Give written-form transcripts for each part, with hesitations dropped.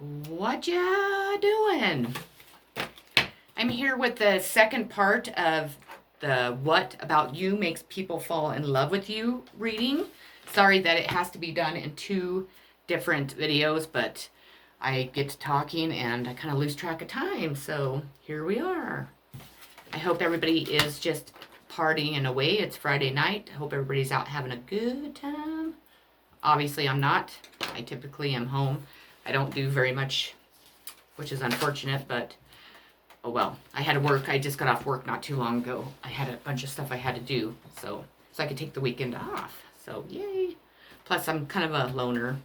What ya doing? I'm here with the second part of the What About You Makes People Fall in Love with You reading. Sorry that it has to be done in two different videos, but I get to talking and I kind of lose track of time, so here we are. I hope everybody is just partying away. It's Friday night. I hope everybody's out having a good time. Obviously, I'm not. I typically am home. I don't do very much, which is unfortunate, but oh well. I had to work. I just got off work not too long ago. I had a bunch of stuff I had to do, so I could take the weekend off. So yay! Plus, I'm kind of a loner.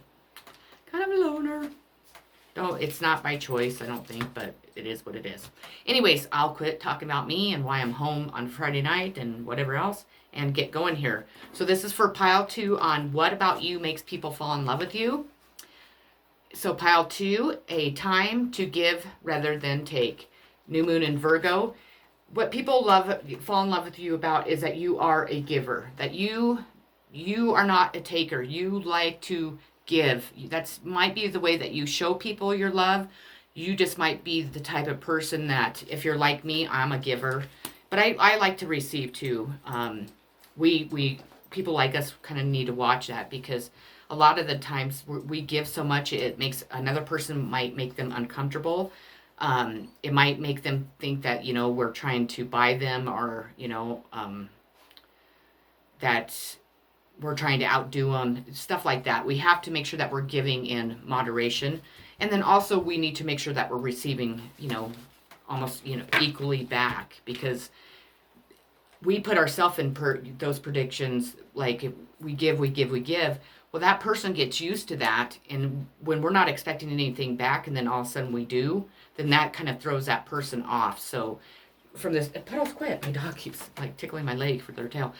No, it's not by choice, I don't think, but it is what it is. Anyways, I'll quit talking about me and why I'm home on Friday night and whatever else and get going here. So this is for pile 2 on What About You Makes People Fall in Love with You. So pile 2, a time to give rather than take. New moon in Virgo. What people fall in love with you about is that you are a giver, that you are not a taker. You like to give. That's might be the way that you show people your love. You just might be the type of person that, if you're like me, I'm a giver, but I like to receive too. We people like us kind of need to watch that, because a lot of the times we give so much it makes another person, might make them uncomfortable. It might make them think that, we're trying to buy them, or, that we're trying to outdo them, stuff like that. We have to make sure that we're giving in moderation. And then also we need to make sure that we're receiving, almost, equally back, because we put ourselves in those predictions, like if we give. Well, that person gets used to that. And when we're not expecting anything back and then all of a sudden we do, then that kind of throws that person off. So from this, Puddles, quit. My dog keeps like tickling my leg for their tail.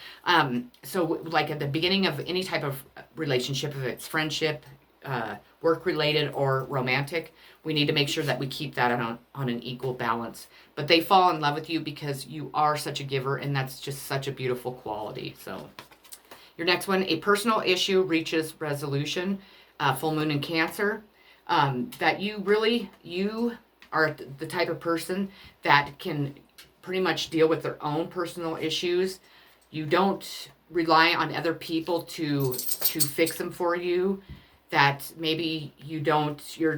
So like at the beginning of any type of relationship, if it's friendship, work related, or romantic, we need to make sure that we keep that on an equal balance. But they fall in love with you because you are such a giver, and that's just such a beautiful quality. So your next one, a personal issue reaches resolution. Full moon in Cancer. That you are the type of person that can pretty much deal with their own personal issues. You don't rely on other people to fix them for you. That maybe you're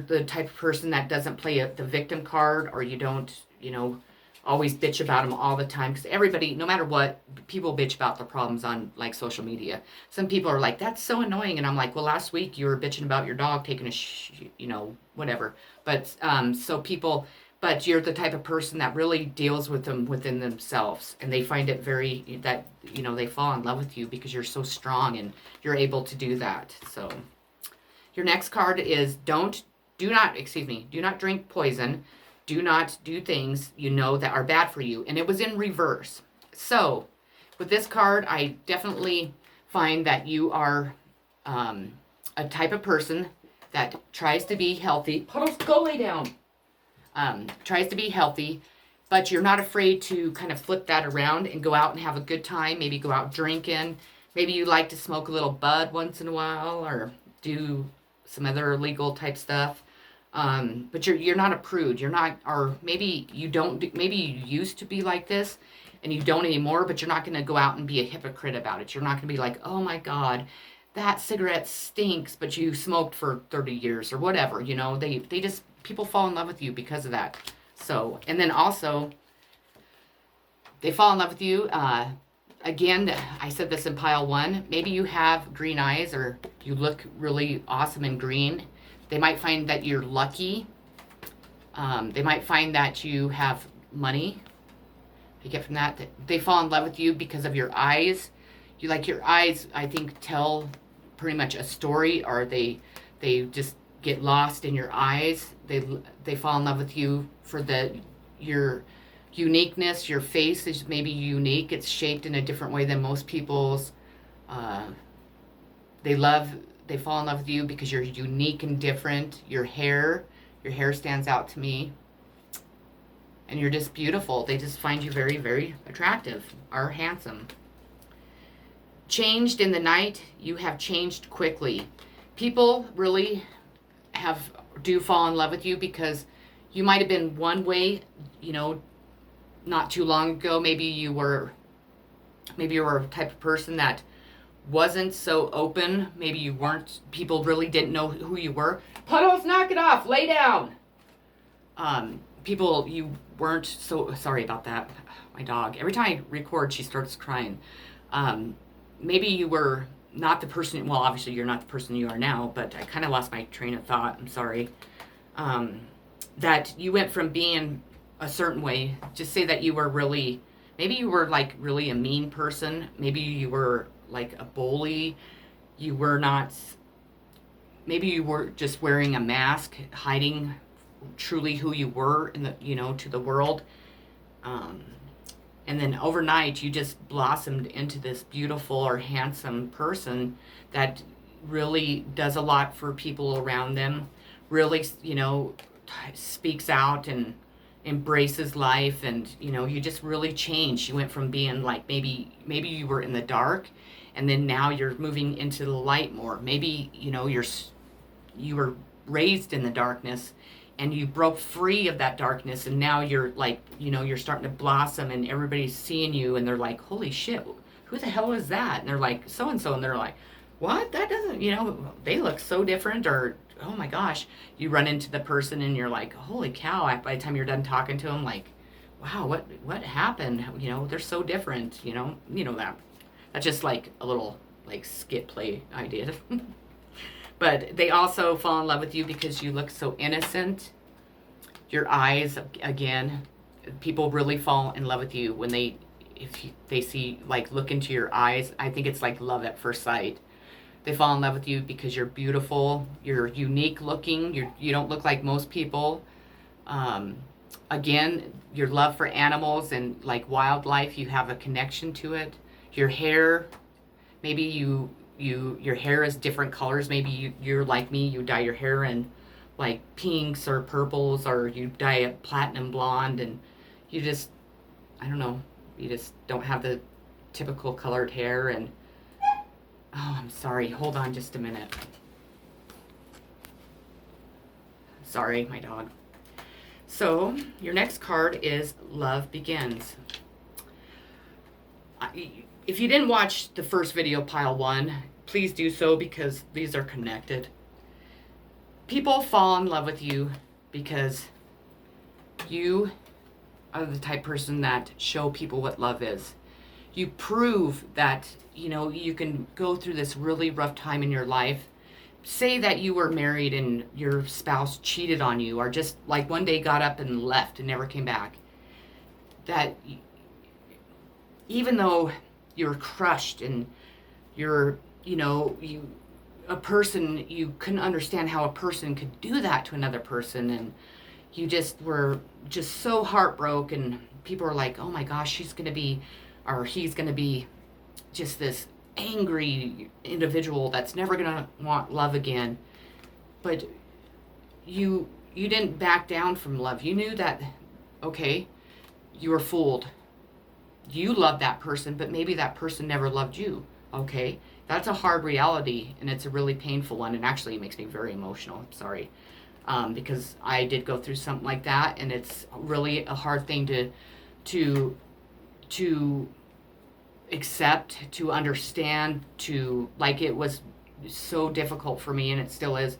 the type of person that doesn't play the victim card, or you don't, always bitch about them all the time. Because everybody, no matter what, people bitch about their problems on like social media. Some people are like, that's so annoying. And I'm like, well, last week you were bitching about your dog taking whatever. But but you're the type of person that really deals with them within themselves, and they find it they fall in love with you because you're so strong and you're able to do that. So your next card is do not drink poison. Do not do things that are bad for you. And it was in reverse. So with this card, I definitely find that you are a type of person that tries to be healthy. Puddles, go lay down. Tries to be healthy, but you're not afraid to kind of flip that around and go out and have a good time. Maybe go out drinking. Maybe you like to smoke a little bud once in a while, or do some other illegal type stuff. But you're not a prude. You're not, or maybe you don't. Maybe you used to be like this, and you don't anymore. But you're not going to go out and be a hypocrite about it. You're not going to be like, oh my God, that cigarette stinks, but you smoked for 30 years or whatever. They just, people fall in love with you because of that. So, and then also, they fall in love with you. Again, I said this in pile 1. Maybe you have green eyes, or you look really awesome in green. They might find that you're lucky. They might find that you have money. You get from that. They fall in love with you because of your eyes. Your eyes, I think, tell pretty much a story, or they just get lost in your eyes. They fall in love with you for your uniqueness. Your face is maybe unique. It's shaped in a different way than most people's. They fall in love with you because you're unique and different. Your hair stands out to me. And you're just beautiful. They just find you very, very attractive, or handsome. Changed in the night, you have changed quickly. People really have do fall in love with you because you might have been one way, you know, not too long ago. Maybe you were a type of person that wasn't so open. Maybe you weren't, people really didn't know who you were. Puddles, knock it off, lay down. People, you weren't so, sorry about that. My dog, every time I record, she starts crying. Maybe you were not the person, well, obviously you're not the person you are now, but I kind of lost my train of thought. I'm sorry. That you went from being a certain way, just say that you were really, maybe you were like really a mean person. Maybe you were like a bully. You were not, maybe you were just wearing a mask, hiding truly who you were in the, you know, to the world. And then overnight you just blossomed into this beautiful or handsome person that really does a lot for people around them, really, you know, speaks out and embraces life. And you know, you just really changed. You went from being like, maybe you were in the dark, and then now you're moving into the light more. Maybe, you know, you were raised in the darkness and you broke free of that darkness, and now you're like, you know, you're starting to blossom and everybody's seeing you and they're like, holy shit, who the hell is that? And they're like, so and so, and they're like, what? That doesn't, you know, they look so different. Or oh my gosh, you run into the person and you're like, holy cow, by the time you're done talking to them, like, wow, what happened? You know, they're so different. You know that's just like a little like skit play I did. But they also fall in love with you because you look so innocent. Your eyes, again, people really fall in love with you when they see, like, look into your eyes. I think it's like love at first sight. They fall in love with you because you're beautiful, you're unique looking, you don't look like most people. Again, your love for animals and like wildlife, you have a connection to it. Your hair, maybe your hair is different colors. Maybe you're like me, you dye your hair in like pinks or purples, or you dye it platinum blonde, and you just, I don't know, you just don't have the typical colored hair. And oh, I'm sorry, hold on just a minute. Sorry, my dog. So your next card is Love Begins. If you didn't watch the first video, pile 1, please do so, because these are connected. People fall in love with you because you are the type of person that show people what love is. You prove that, you know, you can go through this really rough time in your life. Say that you were married and your spouse cheated on you, or just like one day got up and left and never came back. That even though you're crushed and you're, you know, a person, you couldn't understand how a person could do that to another person, and you just were just so heartbroken. People are like, oh my gosh, she's gonna be, or he's gonna be just this angry individual that's never gonna want love again. But you didn't back down from love. You knew that, okay, you were fooled. You loved that person, but maybe that person never loved you. Okay, that's a hard reality, and it's a really painful one, and actually it makes me very emotional. I'm sorry, because I did go through something like that, and it's really a hard thing to accept, to understand, to, like, it was so difficult for me, and it still is,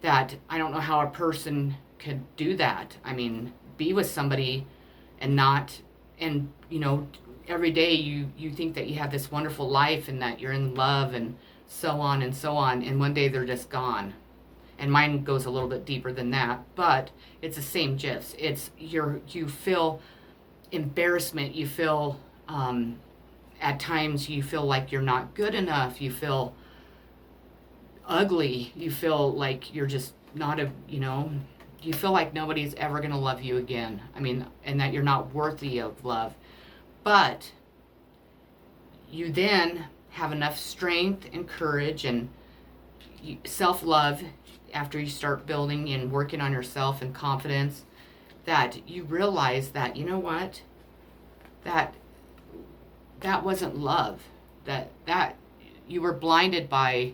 that I don't know how a person could do that. I mean, be with somebody and not, and you know, every day you think that you have this wonderful life and that you're in love and so on and so on, and one day they're just gone. And mine goes a little bit deeper than that, but it's the same gist. It's you feel embarrassment, you feel at times you feel like you're not good enough, you feel ugly, you feel like you're just not a, you know, you feel like nobody's ever going to love you again. I mean, and that you're not worthy of love. But you then have enough strength and courage and self-love after you start building and working on yourself and confidence, that you realize that, you know what, that wasn't love, that you were blinded by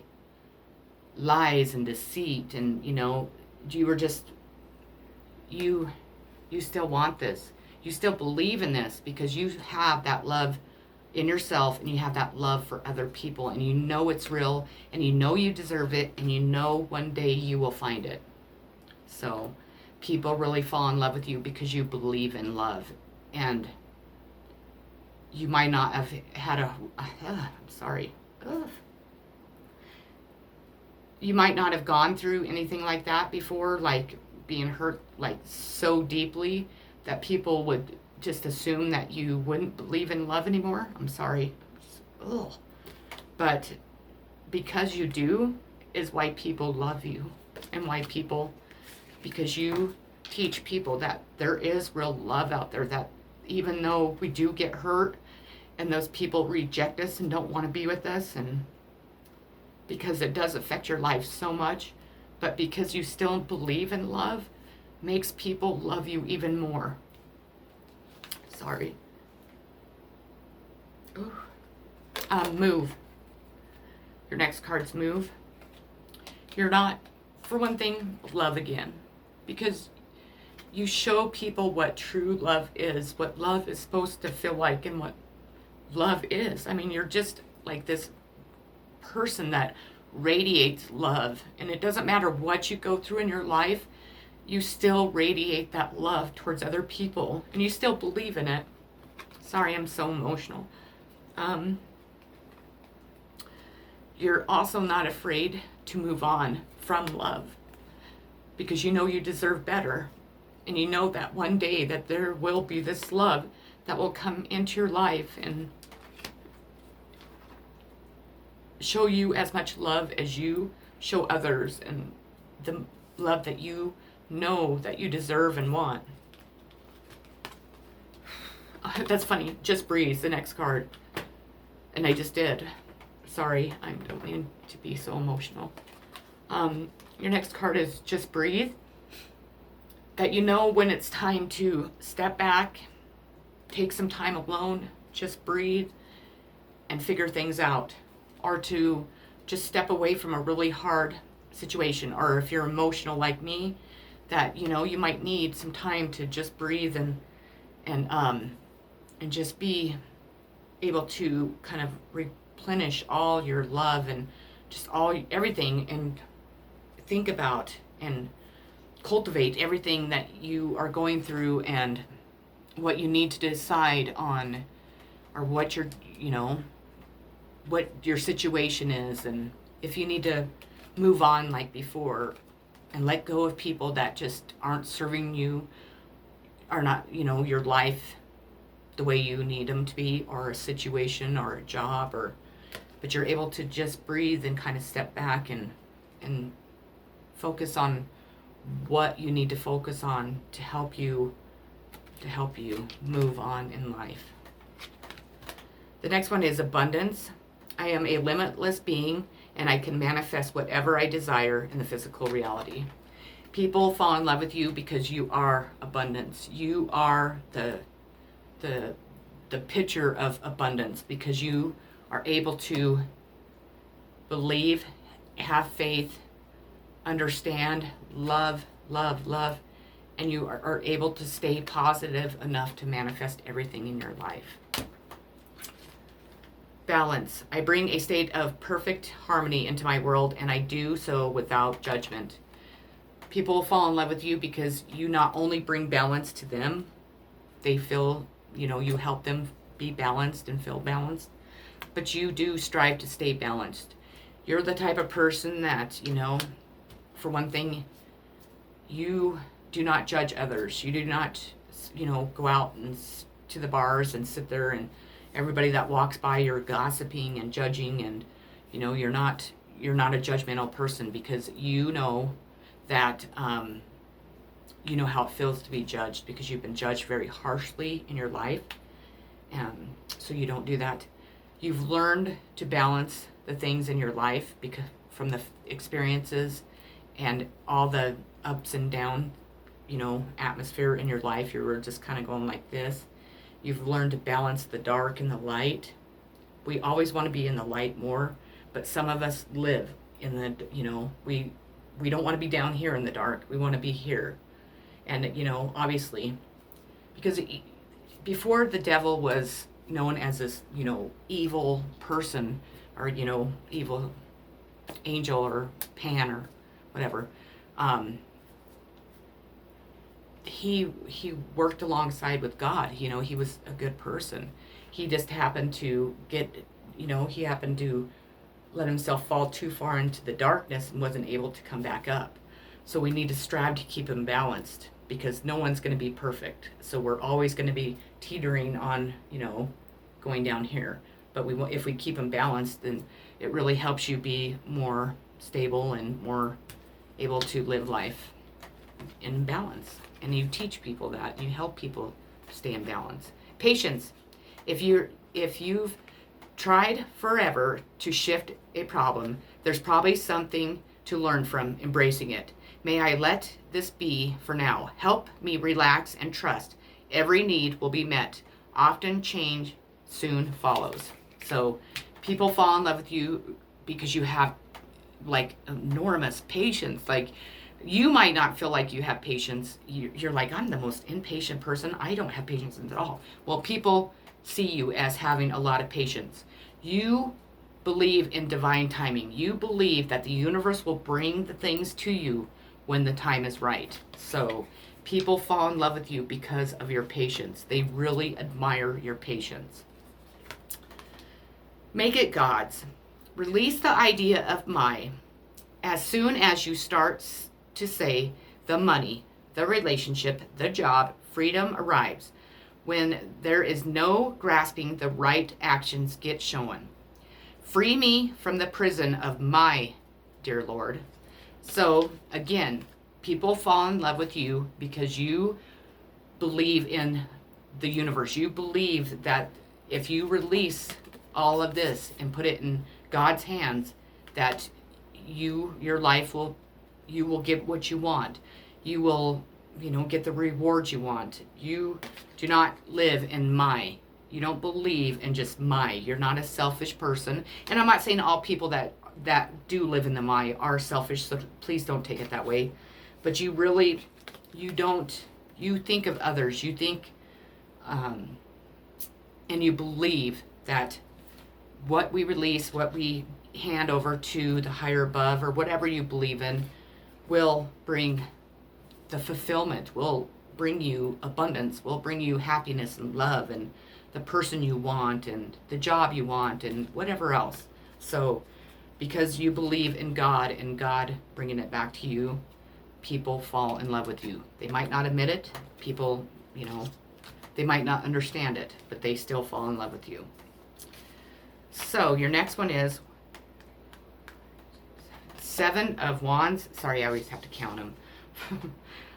lies and deceit, and you know, you were just, you still want this. You still believe in this because you have that love in yourself, and you have that love for other people, and you know it's real, and you know you deserve it, and you know one day you will find it. So people really fall in love with you because you believe in love. And you might not have had I'm sorry. Ugh. You might not have gone through anything like that before, like being hurt like so deeply that people would just assume that you wouldn't believe in love anymore. I'm sorry. Ugh. But because you do is why people love you, and why people, because you teach people that there is real love out there, that even though we do get hurt and those people reject us and don't want to be with us, and because it does affect your life so much, but because you still believe in love, makes people love you even more. Sorry. Ooh. Move. Your next card's move. You're not, for one thing, love again. Because you show people what true love is, what love is supposed to feel like, and what love is. I mean, you're just like this person that radiates love. And it doesn't matter what you go through in your life, you still radiate that love towards other people, and you still believe in it. Sorry, I'm so emotional. You're also not afraid to move on from love because you know you deserve better, and you know that one day that there will be this love that will come into your life and show you as much love as you show others, and the love that you know that you deserve and want. That's funny. Just breathe, the next card. And I just did. Sorry, I don't mean to be so emotional. Your next card is just breathe. That you know when it's time to step back, take some time alone, just breathe and figure things out. Or to just step away from a really hard situation. Or if you're emotional like me, that you know you might need some time to just breathe and just be able to kind of replenish all your love and just everything, and think about and cultivate everything that you are going through and what you need to decide on, or what what your situation is, and if you need to move on like before and let go of people that just aren't serving you, are not, your life the way you need them to be, or a situation or a job, but you're able to just breathe and kind of step back and focus on what you need to focus on to help you move on in life. The next one is abundance. I am a limitless being, and I can manifest whatever I desire in the physical reality. People fall in love with you because you are abundance. You are the picture of abundance, because you are able to believe, have faith, understand, love, and you are able to stay positive enough to manifest everything in your life. Balance. I bring a state of perfect harmony into my world, and I do so without judgment. People fall in love with you because you not only bring balance to them, they feel, you help them be balanced and feel balanced, but you do strive to stay balanced. You're the type of person that, for one thing, you do not judge others. You do not, go out and to the bars and sit there, and everybody that walks by you're gossiping and judging, and you're not a judgmental person, because you know that you know how it feels to be judged, because you've been judged very harshly in your life, so you don't do that. You've learned to balance the things in your life because from the experiences and all the ups and down, atmosphere in your life. You were just kind of going like this. You've learned to balance the dark and the light. We always want to be in the light more, but some of us live in the, we we don't want to be down here in the dark. We want to be here. And, obviously, because before the devil was known as this, evil person or, evil angel or Pan or whatever, he worked alongside with God. He was a good person. He just happened to he happened to let himself fall too far into the darkness and wasn't able to come back up. So we need to strive to keep him balanced, because no one's going to be perfect. So we're always going to be teetering on, going down here. But if we keep them balanced, then it really helps you be more stable and more able to live life in balance. And you teach people that. You help people stay in balance. Patience. If you've tried forever to shift a problem, there's probably something to learn from embracing it. May I let this be for now. Help me relax and trust. Every need will be met. Often change soon follows. So people fall in love with you because you have like enormous patience. Like, you might not feel like you have patience. You're like, I'm the most impatient person. I don't have patience at all. Well, people see you as having a lot of patience. You believe in divine timing. You believe that the universe will bring the things to you when the time is right. So people fall in love with you because of your patience. They really admire your patience. Make it God's. Release the idea of my. As soon as you start to say the money, the relationship, the job, freedom arrives. When there is no grasping, the right actions get shown. Free me from the prison of my, dear Lord. So again, people fall in love with you because you believe in the universe. You believe that if you release all of this and put it in God's hands, that your life you will get what you want. You will, get the rewards you want. You do not live in my. You don't believe in just my. You're not a selfish person. And I'm not saying all people that do live in the my are selfish, so please don't take it that way. But you think of others. You think, and you believe that what we release, what we hand over to the higher above, or whatever you believe in, will bring the fulfillment, will bring you abundance, will bring you happiness and love and the person you want and the job you want and whatever else. So because you believe in God and God bringing it back to you, people fall in love with you. They might not admit it. People, they might not understand it, but they still fall in love with you. So your next one is 7 of Wands. Sorry, I always have to count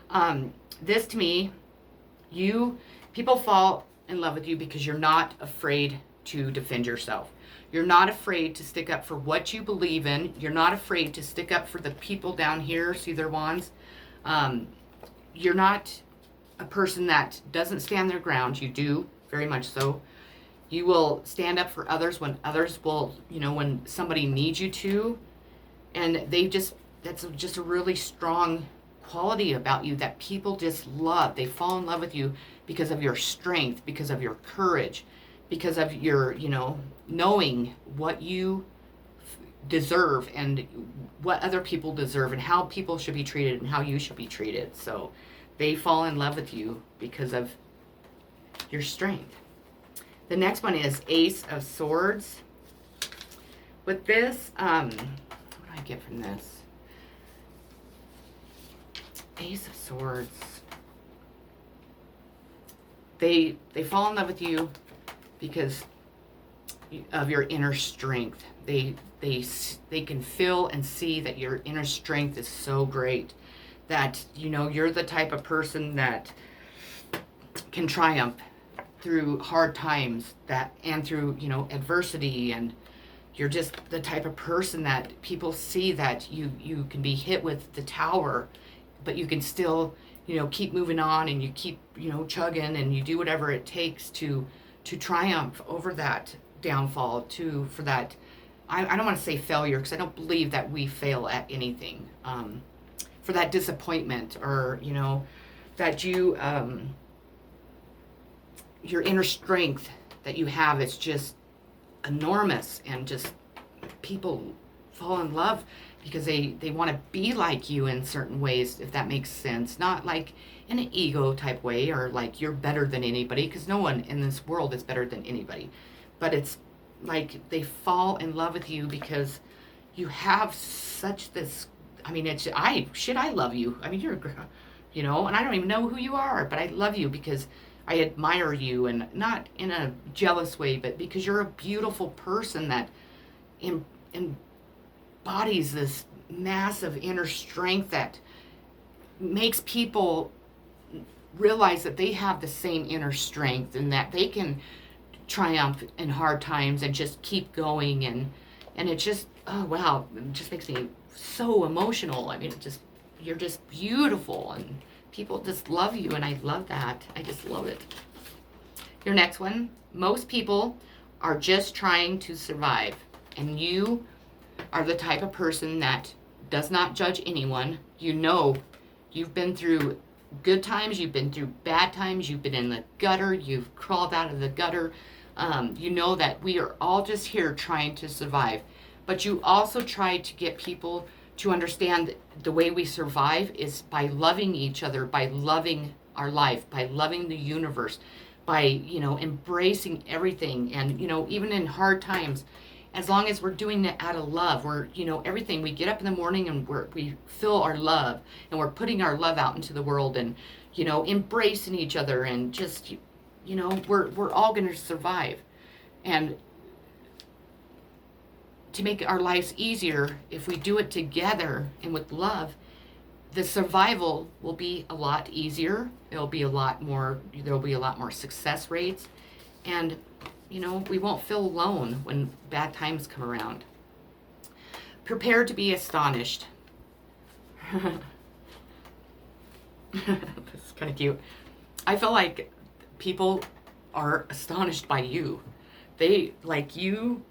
them. This to me, people fall in love with you because you're not afraid to defend yourself. You're not afraid to stick up for what you believe in. You're not afraid to stick up for the people down here. See their wands? You're not a person that doesn't stand their ground. You do, very much so. You will stand up for others when others will, when somebody needs you to. And that's just a really strong quality about you that people just love. They fall in love with you because of your strength, because of your courage, because of your, knowing what you deserve and what other people deserve and how people should be treated and how you should be treated. So they fall in love with you because of your strength. The next one is Ace of Swords. With this, what do I get from this? Ace of Swords. They fall in love with you because of your inner strength. They can feel and see that your inner strength is so great that you're the type of person that can triumph through hard times and through adversity, and you're just the type of person that people see that you can be hit with the tower, but you can still keep moving on, and you keep chugging, and you do whatever it takes to triumph over that downfall, for that I don't want to say failure, because I don't believe that we fail at anything. For that disappointment, or, that your inner strength that you have is just enormous, and just people fall in love because they want to be like you in certain ways, if that makes sense. Not like in an ego type way, or like you're better than anybody, because no one in this world is better than anybody. But it's like they fall in love with you because you have such this. I mean, I love you. I mean, and I don't even know who you are, but I love you because I admire you, and not in a jealous way, but because you're a beautiful person that embodies this massive inner strength that makes people realize that they have the same inner strength, and that they can triumph in hard times and just keep going. And it just, oh wow, it just makes me so emotional. I mean, you're just beautiful, and people just love you, and I love that. I just love it. Your next one: most people are just trying to survive, and you are the type of person that does not judge anyone. You've been through good times, you've been through bad times, you've been in the gutter, you've crawled out of the gutter. You know that we are all just here trying to survive. But you also try to get people to understand the way we survive is by loving each other, by loving our life, by loving the universe, by, embracing everything. And, even in hard times, as long as we're doing it out of love, we're, everything. We get up in the morning and we feel our love, and we're putting our love out into the world, and, embracing each other, and just, we're all going to survive. And to make our lives easier, if we do it together and with love, the survival will be a lot easier. There'll be a lot more success rates, and we won't feel alone when bad times come around. Prepare to be astonished. That's kind of cute. I feel like people are astonished by you. They, like, you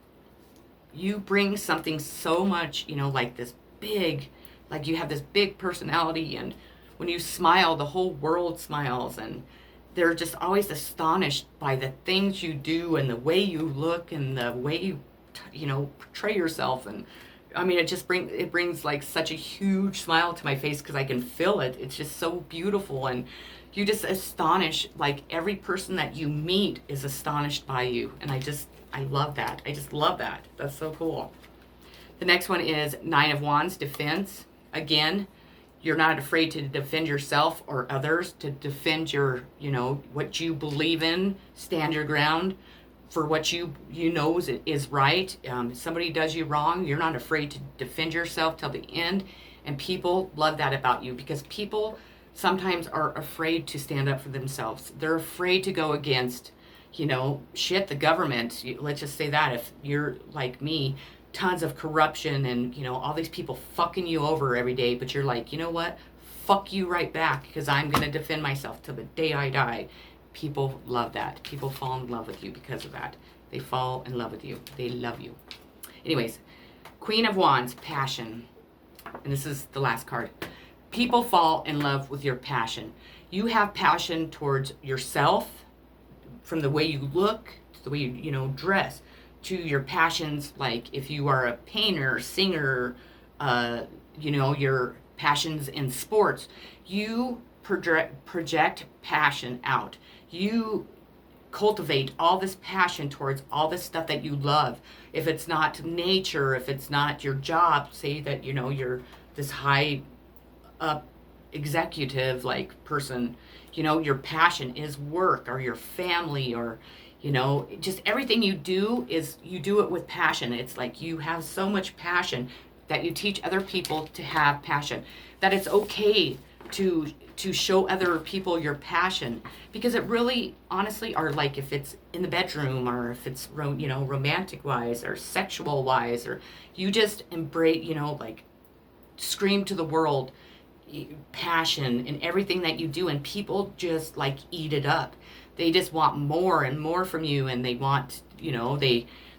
bring something so much, like this big, like you have this big personality, and when you smile, the whole world smiles, and they're just always astonished by the things you do, and the way you look, and the way you, portray yourself. And I mean, it brings like such a huge smile to my face, because I can feel it. It's just so beautiful, and you just astonish, like every person that you meet is astonished by you. And I love that. I just love that. That's so cool. The next one is 9 of Wands, defense. Again, you're not afraid to defend yourself or others, to defend your, what you believe in, stand your ground for what you know is right. If somebody does you wrong, you're not afraid to defend yourself till the end. And people love that about you, because people sometimes are afraid to stand up for themselves. They're afraid to go against, the government. Let's just say that if you're like me, tons of corruption, and, all these people fucking you over every day, but you're like, you know what? Fuck you right back, because I'm going to defend myself till the day I die. People love that. People fall in love with you because of that. They fall in love with you. They love you. Anyways, Queen of Wands, passion. And this is the last card. People fall in love with your passion. You have passion towards yourself, from the way you look, to the way you, dress, to your passions, like if you are a painter, singer, your passions in sports. You project passion out. You cultivate all this passion towards all this stuff that you love. If it's not nature, if it's not your job, say that, you're this high up executive like person, your passion is work, or your family, or just everything you do it with passion. It's like you have so much passion that you teach other people to have passion, that it's okay to show other people your passion, because it really honestly are, like, if it's in the bedroom, or if it's romantic wise or sexual wise, or you just embrace, like scream to the world passion in everything that you do, and people just like eat it up. They just want more and more from you, and they want,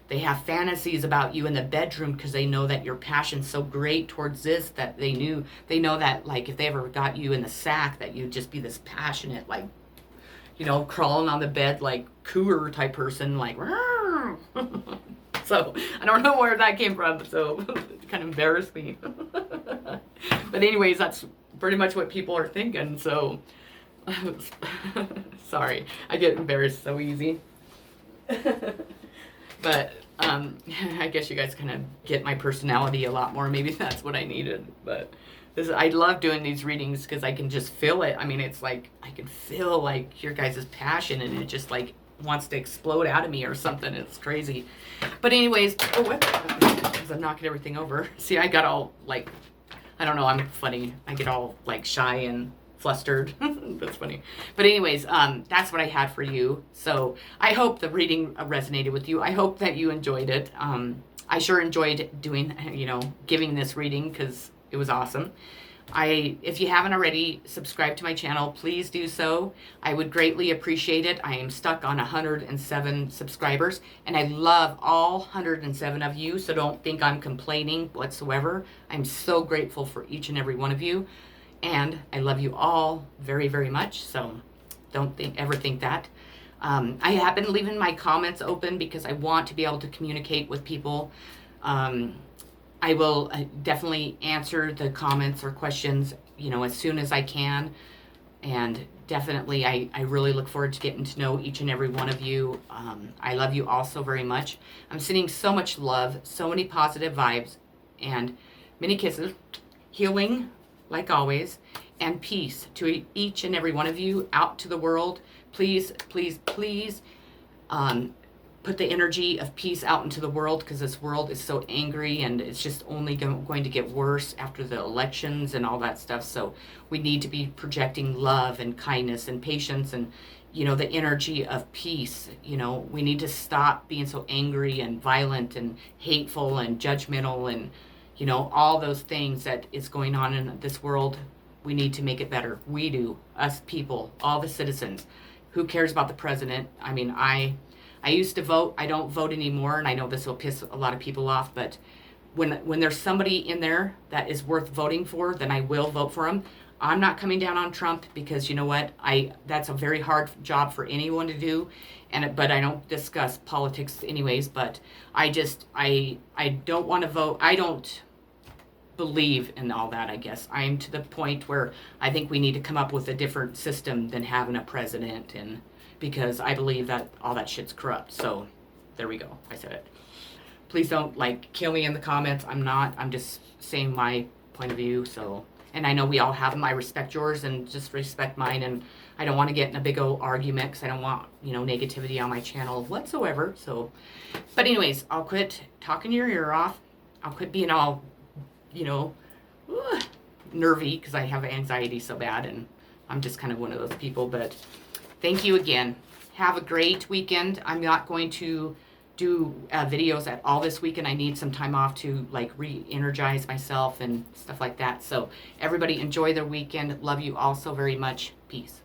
They have fantasies about you in the bedroom because they know that your passion's so great towards this that they know that, like, if they ever got you in the sack, that you'd just be this passionate, like, crawling on the bed like cooer type person, like. So I don't know where that came from, so it kind of embarrassed me. But anyways, that's pretty much what people are thinking, so sorry, I get embarrassed so easy. But I guess you guys kind of get my personality a lot more. Maybe that's what I needed. But I love doing these readings because I can just feel it. I mean, it's like I can feel like your guys' passion, and it just like wants to explode out of me or something. It's crazy. But anyways, because I'm knocking everything over. See, I got all like, I don't know, I'm funny. I get all like shy and flustered. That's funny. But anyways, that's what I had for you. So I hope the reading resonated with you. I hope that you enjoyed it. I sure enjoyed doing, giving this reading because it was awesome. If you haven't already subscribed to my channel, please do so. I would greatly appreciate it. I am stuck on 107 subscribers, and I love all 107 of you, so don't think I'm complaining whatsoever. I'm so grateful for each and every one of you, and I love you all very, very much, so don't ever think that. I have been leaving my comments open because I want to be able to communicate with people. I will definitely answer the comments or questions, as soon as I can. And definitely, I really look forward to getting to know each and every one of you. I love you all so very much. I'm sending so much love, so many positive vibes, and many kisses, healing, like always, and peace to each and every one of you out to the world. Please, please, please, put the energy of peace out into the world, because this world is so angry, and it's just only going to get worse after the elections and all that stuff. So we need to be projecting love and kindness and patience and, the energy of peace. We need to stop being so angry and violent and hateful and judgmental and, all those things that is going on in this world. We need to make it better. We do, us people, all the citizens. Who cares about the president? I mean, I used to vote. I don't vote anymore, and I know this will piss a lot of people off, but when there's somebody in there that is worth voting for, then I will vote for him. I'm not coming down on Trump because you know what? That's a very hard job for anyone to do, but I don't discuss politics anyways, but I don't want to vote. I don't believe in all that, I guess. I'm to the point where I think we need to come up with a different system than having a president, and because I believe that all that shit's corrupt. So there we go. I said it. Please don't kill me in the comments. I'm just saying my point of view. So, and I know we all have them. I respect yours and just respect mine. And I don't want to get in a big old argument because I don't want, negativity on my channel whatsoever. So, but anyways, I'll quit talking your ear off. I'll quit being all, nervy because I have anxiety so bad. And I'm just kind of one of those people, but thank you again. Have a great weekend. I'm not going to do videos at all this weekend. I need some time off to re-energize myself and stuff like that. So everybody enjoy their weekend. Love you all so very much. Peace.